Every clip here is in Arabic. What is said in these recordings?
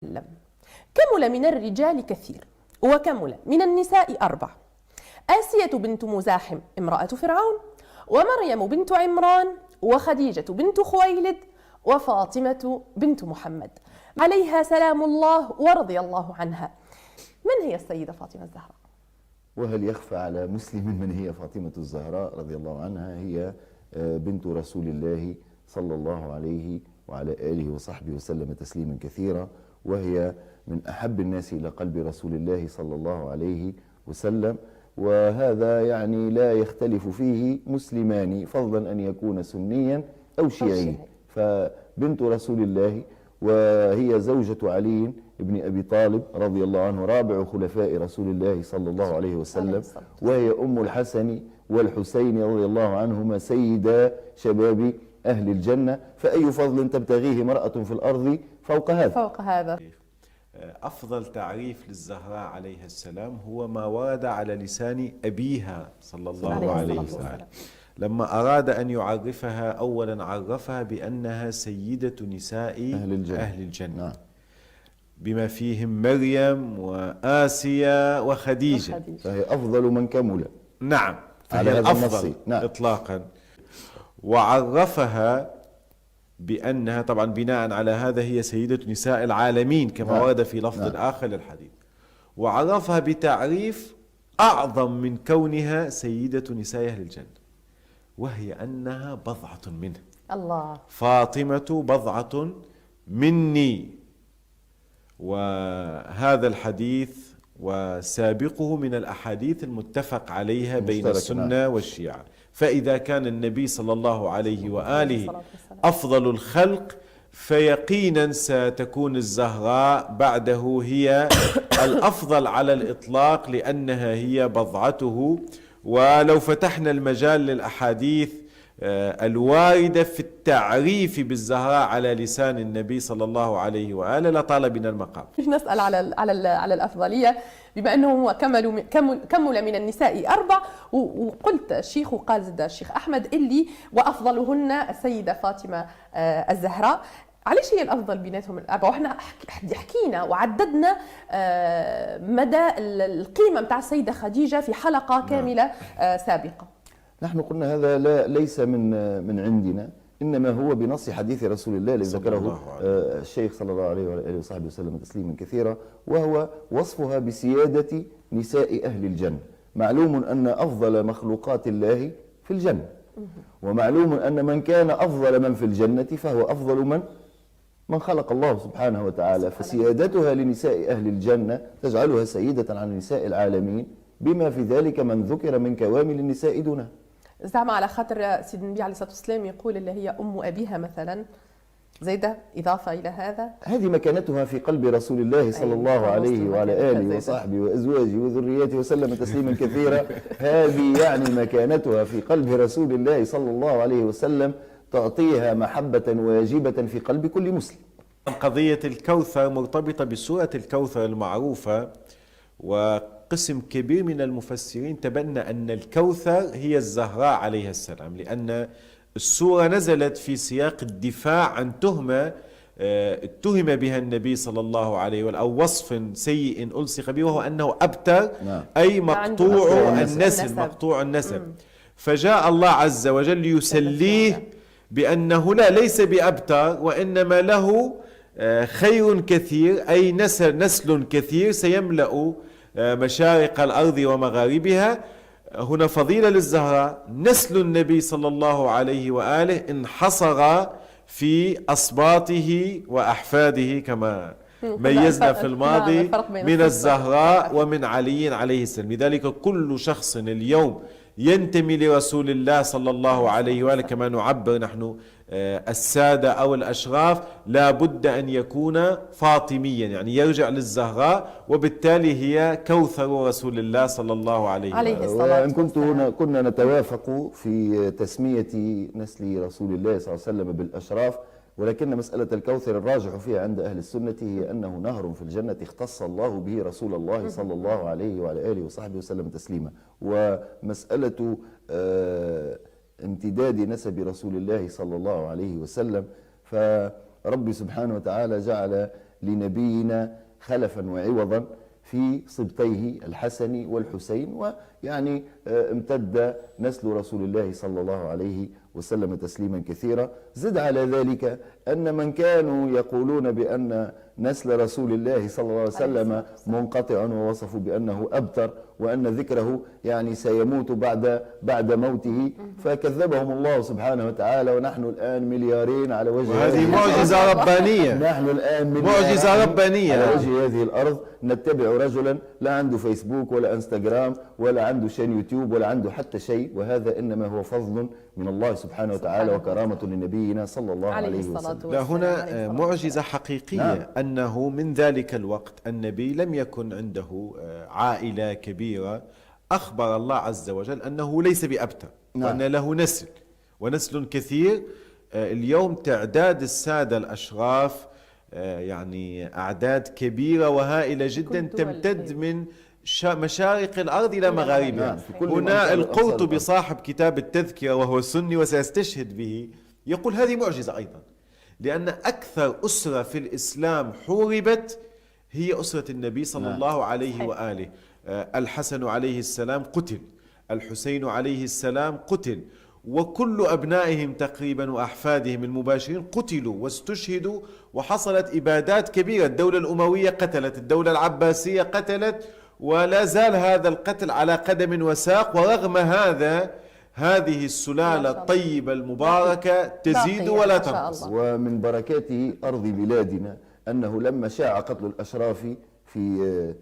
وسلم. كمل من الرجال كثير، وكمل من النساء 4: آسية بنت مزاحم امرأة فرعون، ومريم بنت عمران، وخديجة بنت خويلد، وفاطمة بنت محمد عليها سلام الله ورضي الله عنها. من هي السيدة فاطمة الزهراء؟ وهل يخفى على مسلم من هي فاطمة الزهراء رضي الله عنها؟ هي بنت رسول الله صلى الله عليه وعلى آله وصحبه وسلم تسليما كثيرا، وهي من أحب الناس إلى قلب رسول الله صلى الله عليه وسلم، وهذا يعني لا يختلف فيه مسلمان، فضلا أن يكون سنيا أو شيعيا. فبنت رسول الله، وهي زوجة علي بن أبي طالب رضي الله عنه رابع خلفاء رسول الله صلى الله عليه وسلم، وهي أم الحسن والحسين رضي الله عنهما سيدا شباب أهل الجنة. فأي فضل تبتغيه امرأة في الأرض فوق هذا. أفضل تعريف للزهراء عليها السلام هو ما ورد على لسان أبيها صلى الله عليه وسلم. لما أراد أن يعرفها أولا عرفها بأنها سيدة نساء أهل الجنة. نعم. بما فيهم مريم وآسيا وخديجة، فهي أفضل من كمل. نعم، فهي الأفضل. نعم. إطلاقا. وعرفها بأنها طبعا بناء على هذا هي سيدة نساء العالمين كما نعم. ورد في لفظ نعم. آخر للحديث. وعرفها بتعريف أعظم من كونها سيدة نساء أهل الجنة، وهي أنها بضعة منه. الله. فاطمة بضعة مني. وهذا الحديث وسابقه من الأحاديث المتفق عليها بين السنة والشيعة. فإذا كان النبي صلى الله عليه وآله أفضل الخلق، فيقينا ستكون الزهراء بعده هي الأفضل على الإطلاق، لأنها هي بضعته. ولو فتحنا المجال للأحاديث الواردة في التعريف بالزهراء على لسان النبي صلى الله عليه وآله لطال بنا المقام. مش نسأل على الأفضلية، بما أنه كمل من النساء 4، وقلت الشيخ وقال زاد الشيخ أحمد اللي وأفضلهن السيدة فاطمة الزهراء. علاش هي الأفضل بيناتهم الأربعة؟ وإحنا حكينا وعددنا مدى القيمة متاع السيدة خديجة في حلقة كاملة سابقة. نحن قلنا هذا ليس من عندنا، إنما هو بنص حديث رسول الله الذي ذكره الشيخ صلى الله عليه وآله وصحبه وسلم تسليما كثيرا، وهو وصفها بسيادة نساء أهل الجنة. معلوم أن أفضل مخلوقات الله في الجنة، ومعلوم أن من كان أفضل من في الجنة فهو أفضل من خلق الله سبحانه وتعالى. فسيادتها لنساء أهل الجنة تجعلها سيدة عن نساء العالمين، بما في ذلك من ذكر من كوامل النساء دونها. زعما على خاطر سيدنا النبي عليه الصلاة والسلام يقول اللي هي أم أبيها مثلا، زيادة إضافة إلى هذا. هذه مكانتها في قلب رسول الله صلى الله عليه وعلى آله وصحبه وأزواجه وذرياته وسلم تسليما كثيرا. هذه يعني مكانتها في قلب رسول الله صلى الله عليه وسلم، تعطيها محبة واجبة في قلب كل مسلم. قضية الكوثر مرتبطة بسورة الكوثر المعروفة، وقسم كبير من المفسرين تبنى أن الكوثر هي الزهراء عليها السلام، لأن السورة نزلت في سياق الدفاع عن تهمة اتهم بها النبي صلى الله عليه وسلم، أو وصف سيء ألصق به، وهو أنه أبتر، أي مقطوع النسب. فجاء الله عز وجل يسليه بأنه ليس بأبتر، وإنما له خير كثير، أي نسل كثير سيملأ مشارق الأرض ومغاربها. هنا فضيلة للزهراء، نسل النبي صلى الله عليه وآله انحصر في أصباطه وأحفاده، كما ميزنا في الماضي من الزهراء ومن علي عليه السلام. لذلك كل شخص اليوم ينتمي لرسول الله صلى الله عليه وآله، كما نعبر نحن السادة أو الأشراف، لا بد أن يكون فاطميا، يعني يرجع للزهراء، وبالتالي هي كوثر رسول الله صلى الله عليه وآله. وإن كنا نتوافق في تسمية نسل رسول الله صلى الله عليه وسلم بالأشراف، ولكن مسألة الكوثر الراجح فيها عند أهل السنة هي أنه نهر في الجنة اختص الله به رسول الله صلى الله عليه وعلى آله وصحبه وسلم تسليما. ومسألة امتداد نسب رسول الله صلى الله عليه وسلم، فرب سبحانه وتعالى جعل لنبينا خلفا وعوضا في صبتيه الحسن والحسين، ويعني امتد نسل رسول الله صلى الله عليه وسلم تسليما كثيرا. زد على ذلك أن من كانوا يقولون بأن نسل رسول الله صلى الله عليه وسلم منقطع، ووصفوا بأنه أبتر وأن ذكره يعني سيموت بعد موته، فكذبهم الله سبحانه وتعالى. ونحن الآن مليارين على وجه وهذه معجزة ربانية. نحن الآن معجزة ربانية على وجه هذه الأرض نتبع رجلا لا عنده فيسبوك ولا انستغرام ولا عنده شان يوتيوب ولا عنده حتى شيء، وهذا إنما هو فضل من الله سبحانه وتعالى وكرامة لنبينا صلى الله عليه وسلم. لا، هنا معجزة حقيقية. نعم. أنه من ذلك الوقت النبي لم يكن عنده عائلة كبيرة. أخبر الله عز وجل أنه ليس بأبتر. نعم. وأن له نسل ونسل كثير. اليوم تعداد السادة الأشراف يعني أعداد كبيرة وهائلة جدا تمتد من مشارق الأرض إلى مغاربها. هنا القرطبي صاحب كتاب التذكرة وهو سني وسيستشهد به يقول هذه معجزة أيضا، لأن أكثر أسرة في الإسلام حوربت هي أسرة النبي صلى الله عليه وآله. الحسن عليه السلام قتل، الحسين عليه السلام قتل، وكل أبنائهم تقريبا وأحفادهم المباشرين قتلوا واستشهدوا، وحصلت إبادات كبيرة. الدولة الأموية قتلت، الدولة العباسية قتلت، ولا زال هذا القتل على قدم وساق. ورغم هذا هذه السلالة الطيبة المباركة تزيد ولا تنقص. ومن بركاته أرض بلادنا أنه لما شاع قتل الأشراف في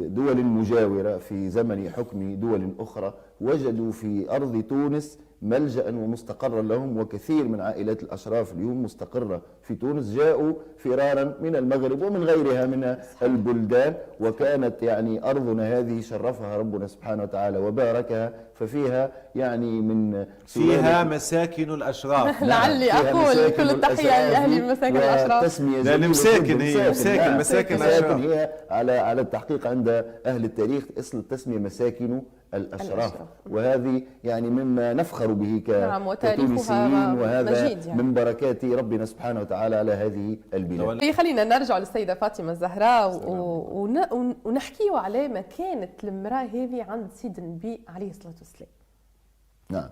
دول مجاورة في زمن حكم دول أخرى، وجدوا في أرض تونس ملجأ ومستقرا لهم، وكثير من عائلات الأشراف اليوم مستقرة في تونس جاءوا فرارا من المغرب ومن غيرها من البلدان. وكانت يعني أرضنا هذه شرفها ربنا سبحانه وتعالى وباركها، ففيها يعني من فيها مساكن الأشراف. لعلي أقول كل التحية لأهل مساكن الأشراف. لأن مساكن هي مساكن الأشراف هي على التحقيق عند أهل التاريخ أصل التسمية مساكن الأشراف. وهذه يعني مما نفخر به كتونسيين، وهذا يعني من بركات ربنا سبحانه وتعالى على هذه البلاد. خلينا نرجع للسيدة فاطمة الزهراء ونحكيه على مكانة المرأة هذه عند سيد النبي عليه الصلاة والسلام. نعم،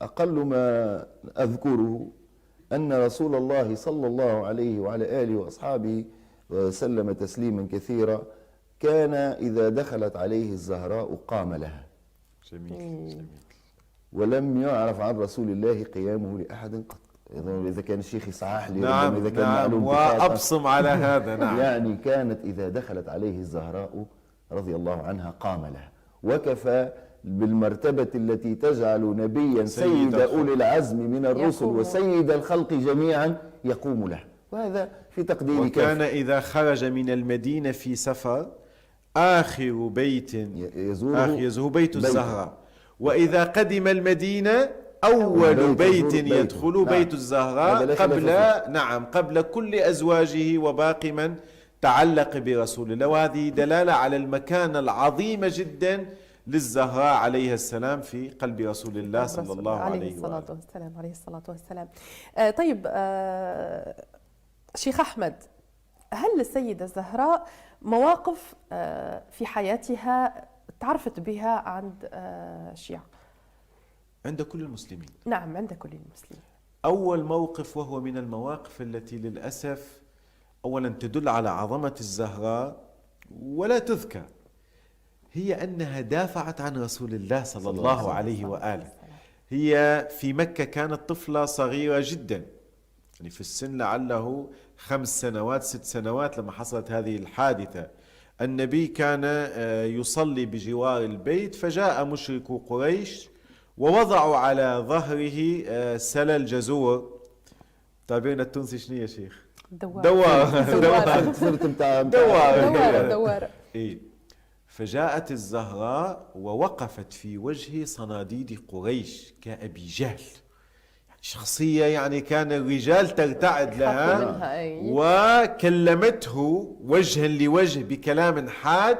أقل ما أذكره أن رسول الله صلى الله عليه وعلى آله وأصحابه وسلم تسليما كثيرا كان إذا دخلت عليه الزهراء قام لها. جميل. ولم يعرف عن رسول الله قيامه لأحد قط. إذا كان الشيخ يصحح لي، نعم إذا كان نعم وأبصم على هذا. نعم، يعني كانت إذا دخلت عليه الزهراء رضي الله عنها قام لها، وكفى بالمرتبة التي تجعل نبيا سيد أولي العزم من الرسل وسيد الخلق جميعا يقوم له، وهذا في تقدير وكان إذا خرج من المدينة في سفر آخر بيت يزوره بيت الزهراء، وإذا قدم المدينة أول بيت يدخل بيت الزهراء قبل كل أزواجه وباقي من تعلق برسول الله. وهذه دلالة على المكانة العظيمة جدا للزهراء عليها السلام في قلب رسول الله صلى الله عليه وسلم. عليه الصلاة والسلام. طيب شيخ أحمد، هل للسيدة الزهراء مواقف في حياتها تعرفت بها عند الشيعة؟ عند كل المسلمين. نعم، عند كل المسلمين. أول موقف، وهو من المواقف التي للأسف أولا تدل على عظمة الزهراء ولا تذكر، هي أنها دافعت عن رسول الله صلى الله عليه وآله. هي في مكة كانت طفلة صغيرة جدا، يعني في السن لعله 5 سنوات 6 سنوات لما حصلت هذه الحادثة. النبي كان يصلي بجوار البيت، فجاء مشركو قريش ووضعوا على ظهره سلل جزور. تعبيرنا التونسي شنو يا شيخ؟ دوار. إيه. فجاءت الزهراء ووقفت في وجه صناديد قريش كأبي جهل، شخصية يعني كان الرجال ترتعد لها، وكلمته وجها لوجه بكلام حاد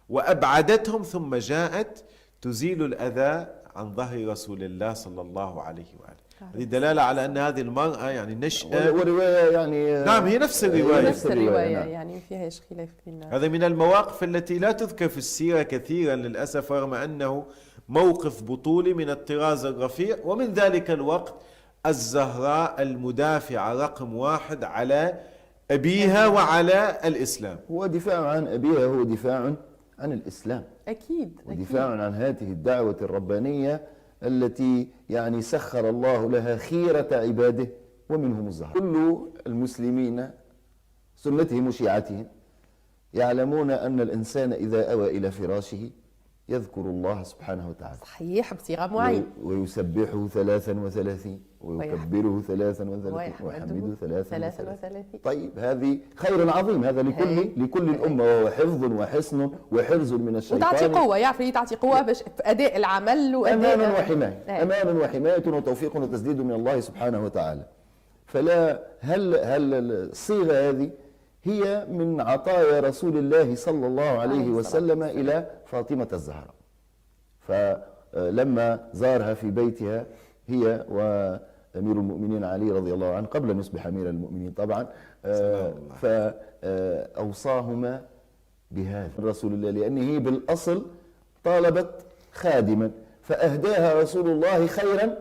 وأبعدتهم، ثم جاءت تزيل الأذى عن ظهر رسول الله صلى الله عليه وآله. هذه دلالة على أن هذه المرأة يعني نشأة. ورواية يعني نعم هي نفس الرواية. نفس الرواية نعم. يعني فيهاش خلاف بيننا. هذا من المواقف التي لا تذكر في السيرة كثيرا للأسف، رغم أنه موقف بطولي من الطراز الرفيع. ومن ذلك الوقت الزهراء المدافعة رقم 1 على أبيها وعلى الإسلام. هو دفاع عن أبيها، هو دفاع عن الإسلام، أكيد ودفاع عن هذه الدعوة الربانية التي يعني سخر الله لها خيرة عباده ومنهم الزهراء. كل المسلمين سنتهم وشيعتهم يعلمون أن الإنسان إذا أوى إلى فراشه يذكر الله سبحانه وتعالى صحيح بصيغة معينة، ويسبحه 33 ويكبره 33 ويحمده 33. طيب هذه خير عظيم، هذا لكل الأمة، وهو حفظ وحصن وحرز من الشيطان، وتعطي قوة، يعرف تعطي قوة باش في أداء العمل وأداء أمان وحماية، أمان وحماية وتوفيق وتسديد من الله سبحانه وتعالى. فلا هل الصيغة هذه هي من عطايا رسول الله صلى الله عليه وسلم إلى فاطمة الزهراء، فلما زارها في بيتها هي وأمير المؤمنين علي رضي الله عنه قبل أن يصبح أمير المؤمنين طبعا، فأوصاهما بهذا رسول الله، لأن هي بالأصل طالبت خادما فأهداها رسول الله خيرا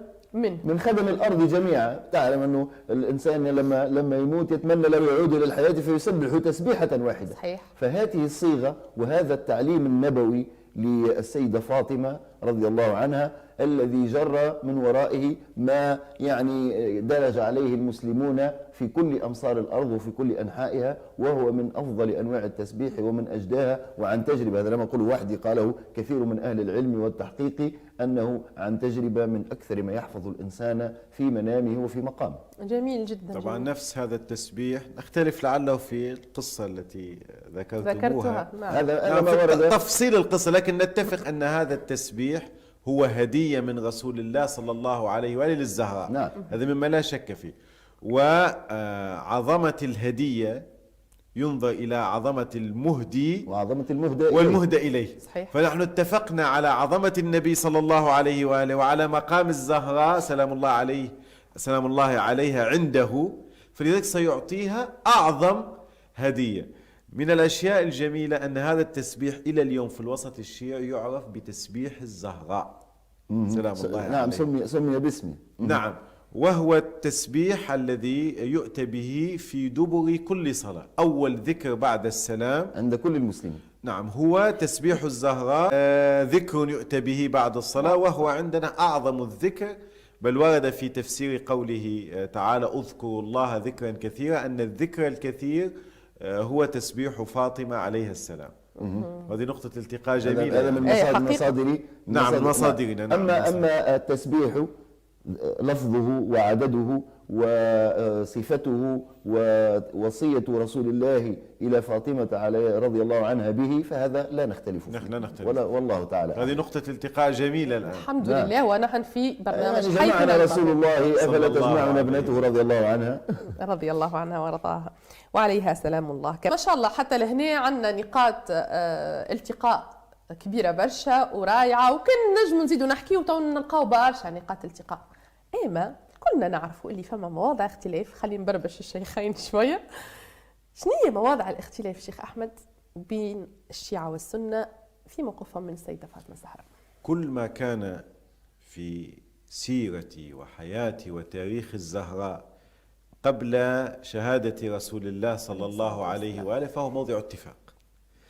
من خدم الأرض جميعا. تعلم أنه الإنسان لما يموت يتمنى لو يعود إلى الحياة فيسبح تسبيحة واحدة. صحيح. فهذه الصيغة وهذا التعليم النبوي للسيدة فاطمة رضي الله عنها الذي جرى من ورائه ما يعني درج عليه المسلمون في كل أمصار الأرض وفي كل أنحائها، وهو من أفضل أنواع التسبيح ومن أجداها. وعن تجربة، هذا لم أقول وحدي، قاله كثير من أهل العلم والتحقيق، أنه عن تجربة من أكثر ما يحفظ الإنسان في منامه وفي مقامه. جميل جدا. طبعا جميل. نفس هذا التسبيح نختلف لعله في القصة التي ذكرتها. نعم. هذا ما ورد تفصيل القصة، لكن نتفق أن هذا التسبيح هو هدية من رسول الله صلى الله عليه وآله للزهراء. نعم. هذا مما لا شك فيه. وعظمة الهدية ينظر إلى عظمة المهدي وعظمة والمهدى إليه. صحيح. فنحن اتفقنا على عظمة النبي صلى الله عليه وآله وعلى مقام الزهراء سلام الله عليها عنده، فلذلك سيعطيها أعظم هدية. من الأشياء الجميلة أن هذا التسبيح إلى اليوم في الوسط الشيعي يعرف بتسبيح الزهراء سلام الله عليها. نعم، سمي باسمه. نعم، وهو التسبيح الذي يؤتى به في دبر كل صلاة، أول ذكر بعد السلام عند كل المسلمين. نعم، هو تسبيح الزهراء، ذكر يؤتى به بعد الصلاة، وهو عندنا أعظم الذكر. بل ورد في تفسير قوله تعالى اذكروا الله ذكرا كثيرا أن الذكر الكثير هو تسبيح فاطمة عليها السلام. هذه نقطة التقاء جميلة. هذا من مصادري. نعم، من مصادرنا. نعم. أما التسبيح لفظه وعدده وصفته ووصية رسول الله إلى فاطمة رضي الله عنها به، فهذا لا نختلف فيه. والله تعالى. هذه نقطة التقاء جميلة الآن. الحمد لله. ونحن في برنامج جمعنا رسول الله أفلا تجمعنا ابنته رضي الله عنها رضي الله عنها وارضاها وعليها سلام الله. ما شاء الله حتى لهنا عندنا نقاط التقاء كبيرة برشا ورائعة، وكان نجم نزيدوا نحكي ونلقاو برشا نقاط التقاء. ايما كلنا نعرفوا اللي فما مواضع اختلاف. خلينا نبربش الشيخين شوية. شنو هي مواضع الاختلاف شيخ أحمد بين الشيعة والسنة في موقفهم من السيدة فاطمة الزهراء؟ كل ما كان في سيرة وحياة وتاريخ الزهراء قبل شهادة رسول الله صلى الله عليه وآله فهو موضع اتفاق.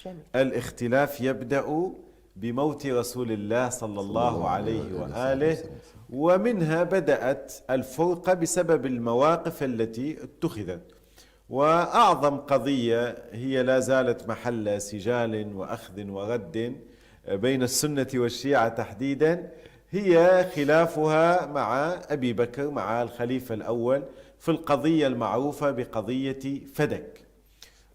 جميل. الاختلاف يبدأ بموت رسول الله صلى الله عليه وآله، ومنها بدأت الفرقة بسبب المواقف التي اتخذت. وأعظم قضية هي لا زالت محل سجال وأخذ ورد بين السنة والشيعة تحديدا، هي خلافها مع أبي بكر مع الخليفة الأول في القضية المعروفة بقضية فدك،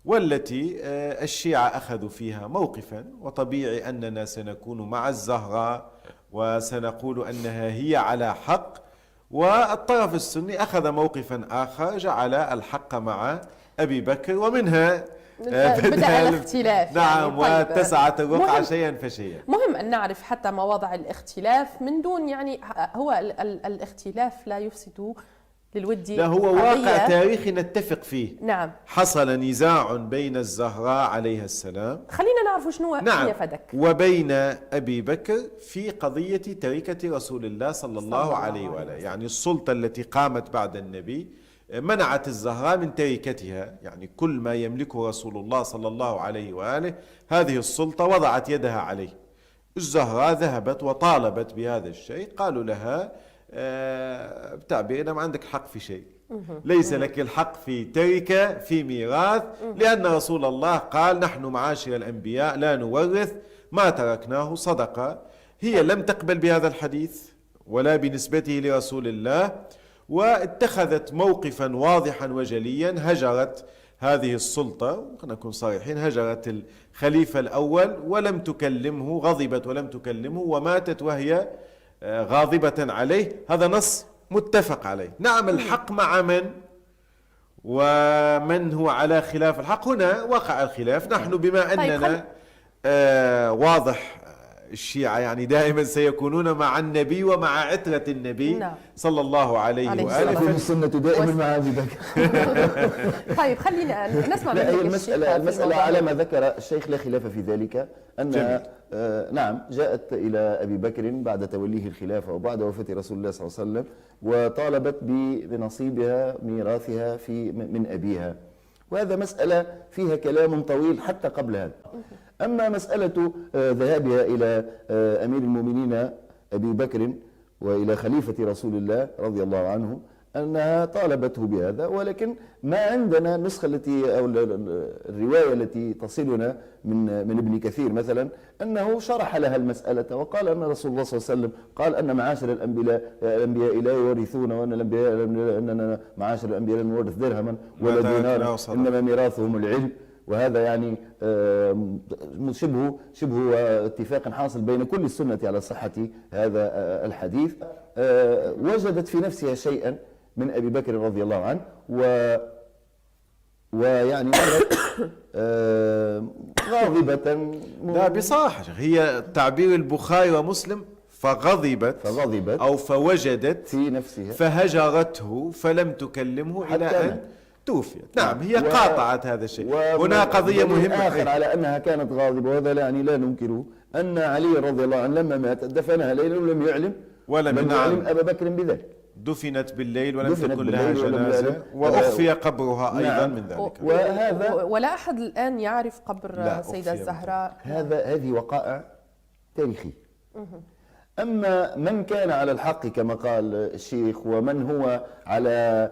والتي الشيعة أخذوا فيها موقفا، وطبيعي أننا سنكون مع الزهراء وسنقول أنها هي على حق، والطرف السني أخذ موقفا آخر جعل الحق مع أبي بكر. ومنها بدأ الاختلاف نعم يعني. طيب واتسعت الرقعة مهم شيئا فشيئا. مهم أن نعرف حتى مواضع الاختلاف من دون يعني هو الاختلاف لا يفسد للود لا، هو واقع تاريخي نتفق فيه. نعم. حصل نزاع بين الزهراء عليها السلام، خلينا نعرف شنو نعم، فدك، وبين أبي بكر في قضية تركة رسول الله صلى الله عليه وآله. يعني السلطة التي قامت بعد النبي منعت الزهراء من تركتها، يعني كل ما يملكه رسول الله صلى الله عليه وآله هذه السلطة وضعت يدها عليه. الزهراء ذهبت وطالبت بهذا الشيء، قالوا لها بتعبيرنا ما عندك حق في شيء، ليس لك الحق في تركة في ميراث، لأن رسول الله قال نحن معاشر الأنبياء لا نورث، ما تركناه صدقة. هي لم تقبل بهذا الحديث ولا بنسبته لرسول الله، واتخذت موقفا واضحا وجليا، هجرت هذه السلطة، نكون صريحين، هجرت الخليفة الأول ولم تكلمه، غضبت ولم تكلمه وماتت وهي غاضبة عليه. هذا نص متفق عليه. نعم، الحق مع من ومن هو على خلاف الحق، هنا وقع الخلاف. نحن بما أننا واضح الشيعة يعني دائما سيكونون مع النبي ومع عترة النبي نعم. صلى الله عليه وآله. السنة دائما مع أبي بكر. طيب خلينا نسمع من المسألة على ما ذكر الشيخ لا خلاف في ذلك، أن نعم جاءت إلى أبي بكر بعد توليه الخلافة وبعد وفاة رسول الله صلى الله عليه وسلم، وطالبت بنصيبها ميراثها من أبيها، وهذا مسألة فيها كلام طويل حتى قبل هذا. أما مسألة ذهابها إلى أمير المؤمنين أبي بكر وإلى خليفة رسول الله رضي الله عنه أنها طالبته بهذا، ولكن ما عندنا النسخة التي أو الرواية التي تصلنا من ابن كثير مثلا أنه شرح لها المسألة وقال أن رسول الله صلى الله عليه وسلم قال أن معاشر الأنبياء لا يورثون، وأن أننا معاشر الأنبياء لا نورث درهما ولا دينارا، إنما ميراثهم العلم. وهذا يعني شبه اتفاق حاصل بين كل السنة على صحة هذا الحديث. وجدت في نفسها شيئا من أبي بكر رضي الله عنه ويعني غاضبة. لا بصراحة هي تعبير البخاري ومسلم فغضبت أو فوجدت في نفسها فهجرته فلم تكلمه إلى أن توفيت. نعم، هي قاطعت هذا الشيء. هنا قضية مهمة آخر على أنها كانت غاضبة، وهذا يعني لا ننكره، أن علي رضي الله عنه لما مات دفنها ليلا ولم يعلم أبا بكر بذلك. دفنت بالليل ولم تكن لها جنازة، وأخفي قبرها أيضا من ذلك. وهذا ولا أحد الآن يعرف قبر سيدة الزهراء. هذه وقائع تاريخية. أما من كان على الحق كما قال الشيخ ومن هو على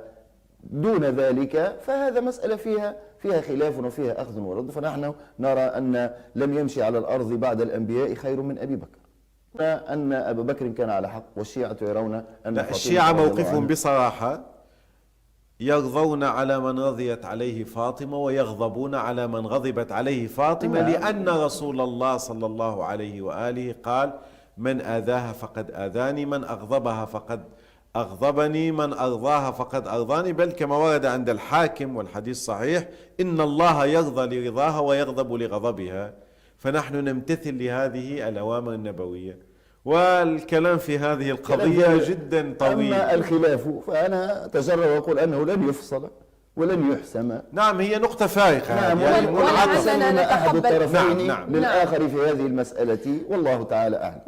دون ذلك فهذا مسألة فيها خلاف وفيها أخذ ورد. فنحن نرى أن لم يمشي على الأرض بعد الأنبياء خير من أبي بكر، أن أبا بكر كان على حق، والشيعة يرون أن الشيعة موقفهم بصراحة يغضون على من رضيت عليه فاطمة ويغضبون على من غضبت عليه فاطمة، لأن رسول الله صلى الله عليه وآله قال من آذاها فقد آذاني، من أغضبها فقد أغضبني، من أرضاها فقد أرضاني. بل كما ورد عند الحاكم والحديث صحيح إن الله يرضى لرضاها ويغضب لغضبها. فنحن نمتثل لهذه الأوامر النبوية، والكلام في هذه القضية جدا طويل. أما الخلاف فأنا أتجرأ وأقول أنه لن يفصل ولن يحسم. نعم، هي نقطة فارقة. نعم، يعني ولعلنا نتقبل أحد الطرفين للآخر في هذه المسألة، والله تعالى أعلم.